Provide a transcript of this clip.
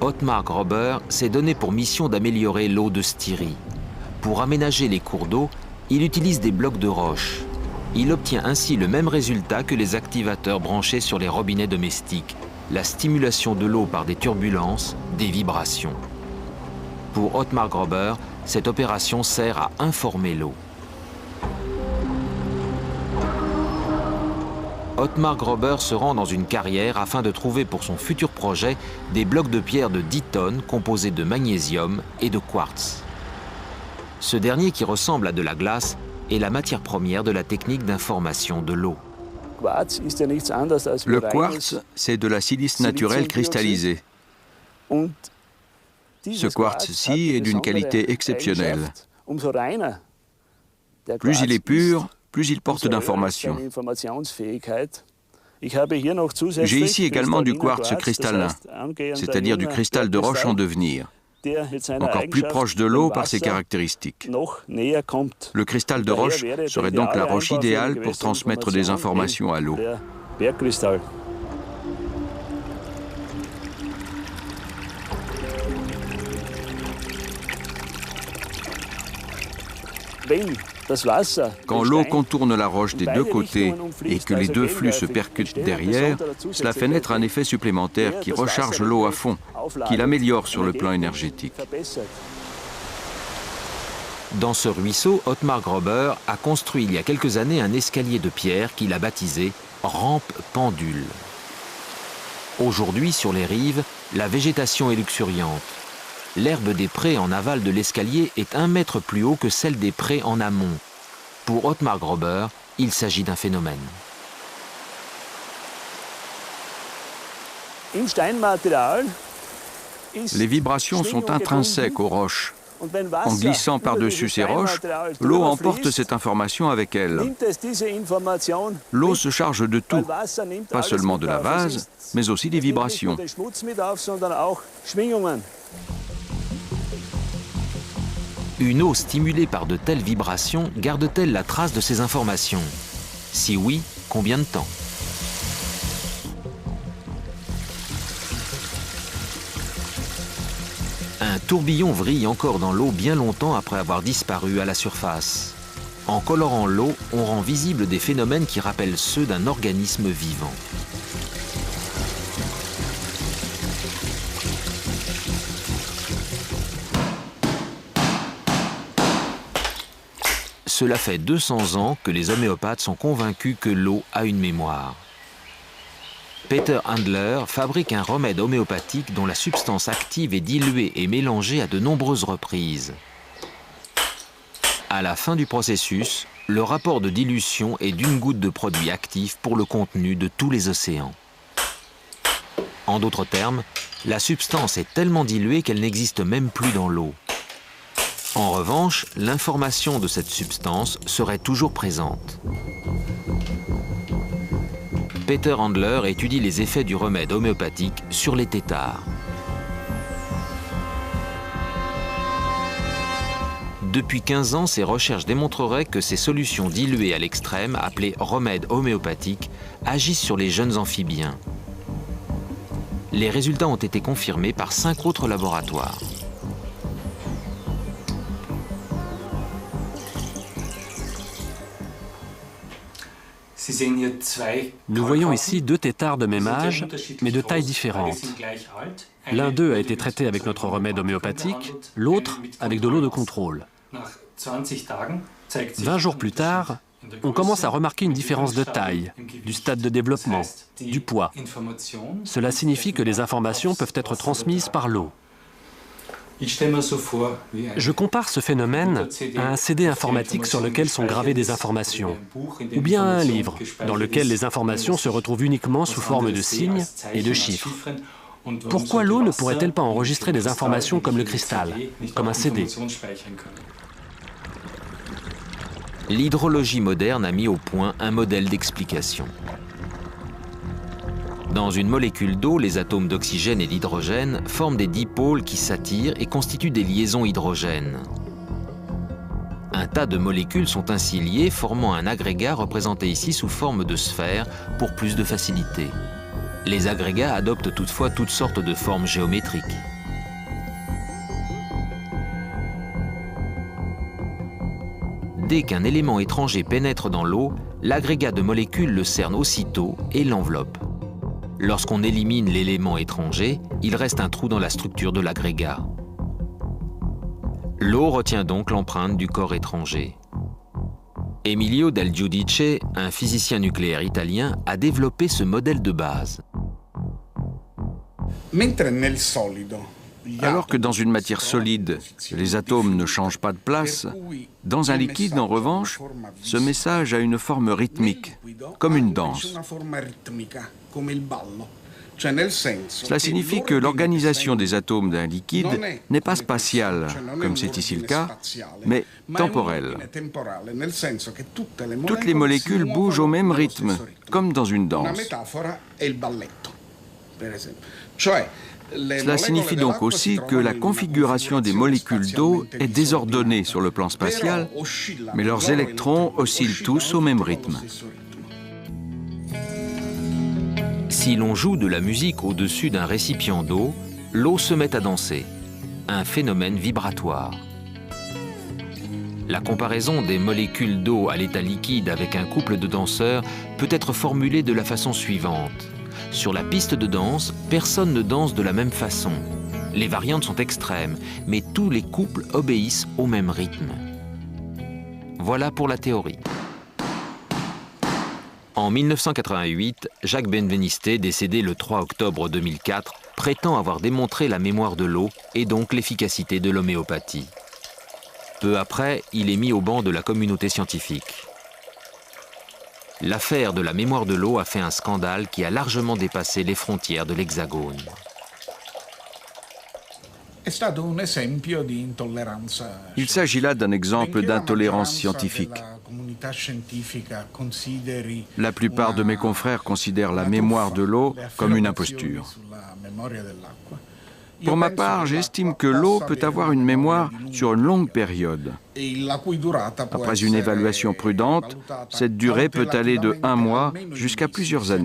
Ottmar Gröber s'est donné pour mission d'améliorer l'eau de Styrie. Pour aménager les cours d'eau, il utilise des blocs de roche. Il obtient ainsi le même résultat que les activateurs branchés sur les robinets domestiques, la stimulation de l'eau par des turbulences, des vibrations. Pour Ottmar Gröber, cette opération sert à informer l'eau. Ottmar Gröber se rend dans une carrière afin de trouver pour son futur projet des blocs de pierre de 10 tonnes composés de magnésium et de quartz. Ce dernier, qui ressemble à de la glace, est la matière première de la technique d'information de l'eau. Le quartz, c'est de la silice naturelle cristallisée. Ce quartz-ci est d'une qualité exceptionnelle. Plus il est pur, plus il porte d'informations. J'ai ici également du quartz cristallin, c'est-à-dire du cristal de roche en devenir, encore plus proche de l'eau par ses caractéristiques. Le cristal de roche serait donc la roche idéale pour transmettre des informations à l'eau. Quand l'eau contourne la roche des deux côtés et que les deux flux se percutent derrière, cela fait naître un effet supplémentaire qui recharge l'eau à fond, qui l'améliore sur le plan énergétique. Dans ce ruisseau, Ottmar Gröber a construit il y a quelques années un escalier de pierre qu'il a baptisé « rampe pendule ». Aujourd'hui, sur les rives, la végétation est luxuriante. L'herbe des prés en aval de l'escalier est 1 mètre plus haut que celle des prés en amont. Pour Ottmar Gröber, il s'agit d'un phénomène. Les vibrations sont intrinsèques aux roches. En glissant par-dessus ces roches, l'eau emporte cette information avec elle. L'eau se charge de tout, pas seulement de la vase, mais aussi des vibrations. Une eau stimulée par de telles vibrations garde-t-elle la trace de ces informations? Si oui, combien de temps? Un tourbillon vrille encore dans l'eau bien longtemps après avoir disparu à la surface. En colorant l'eau, on rend visible des phénomènes qui rappellent ceux d'un organisme vivant. Cela fait 200 ans que les homéopathes sont convaincus que l'eau a une mémoire. Peter Handler fabrique un remède homéopathique dont la substance active est diluée et mélangée à de nombreuses reprises. À la fin du processus, le rapport de dilution est d'1 goutte de produit actif pour le contenu de tous les océans. En d'autres termes, la substance est tellement diluée qu'elle n'existe même plus dans l'eau. En revanche, l'information de cette substance serait toujours présente. Peter Handler étudie les effets du remède homéopathique sur les têtards. Depuis 15 ans, ses recherches démontreraient que ces solutions diluées à l'extrême, appelées remèdes homéopathiques, agissent sur les jeunes amphibiens. Les résultats ont été confirmés par 5 autres laboratoires. Nous voyons ici 2 têtards de même âge, mais de tailles différentes. L'un d'eux a été traité avec notre remède homéopathique, l'autre avec de l'eau de contrôle. 20 jours plus tard, on commence à remarquer une différence de taille, du stade de développement, du poids. Cela signifie que les informations peuvent être transmises par l'eau. Je compare ce phénomène à un CD informatique sur lequel sont gravées des informations, ou bien à un livre dans lequel les informations se retrouvent uniquement sous forme de signes et de chiffres. Pourquoi l'eau ne pourrait-elle pas enregistrer des informations comme le cristal, comme un CD? L'hydrologie moderne a mis au point un modèle d'explication. Dans une molécule d'eau, les atomes d'oxygène et d'hydrogène forment des dipôles qui s'attirent et constituent des liaisons hydrogènes. Un tas de molécules sont ainsi liées, formant un agrégat représenté ici sous forme de sphère pour plus de facilité. Les agrégats adoptent toutefois toutes sortes de formes géométriques. Dès qu'un élément étranger pénètre dans l'eau, l'agrégat de molécules le cerne aussitôt et l'enveloppe. Lorsqu'on élimine l'élément étranger, il reste un trou dans la structure de l'agrégat. L'eau retient donc l'empreinte du corps étranger. Emilio Del Giudice, un physicien nucléaire italien, a développé ce modèle de base. Alors que dans une matière solide, les atomes ne changent pas de place, dans un liquide, en revanche, ce message a une forme rythmique, comme une danse. Cela signifie que l'organisation des atomes d'un liquide n'est pas spatiale, comme c'est ici le cas, mais temporelle. Toutes les molécules bougent au même rythme, comme dans une danse. Cela signifie donc aussi que la configuration des molécules d'eau est désordonnée sur le plan spatial, mais leurs électrons oscillent tous au même rythme. Si l'on joue de la musique au-dessus d'un récipient d'eau, l'eau se met à danser, un phénomène vibratoire. La comparaison des molécules d'eau à l'état liquide avec un couple de danseurs peut être formulée de la façon suivante. Sur la piste de danse, personne ne danse de la même façon. Les variantes sont extrêmes, mais tous les couples obéissent au même rythme. Voilà pour la théorie. En 1988, Jacques Benveniste, décédé le 3 octobre 2004, prétend avoir démontré la mémoire de l'eau et donc l'efficacité de l'homéopathie. Peu après, il est mis au banc de la communauté scientifique. L'affaire de la mémoire de l'eau a fait un scandale qui a largement dépassé les frontières de l'Hexagone. Il s'agit là d'un exemple d'intolérance scientifique. La plupart de mes confrères considèrent la mémoire de l'eau comme une imposture. Pour ma part, j'estime que l'eau peut avoir une mémoire sur une longue période. Après une évaluation prudente, cette durée peut aller de 1 mois jusqu'à plusieurs années.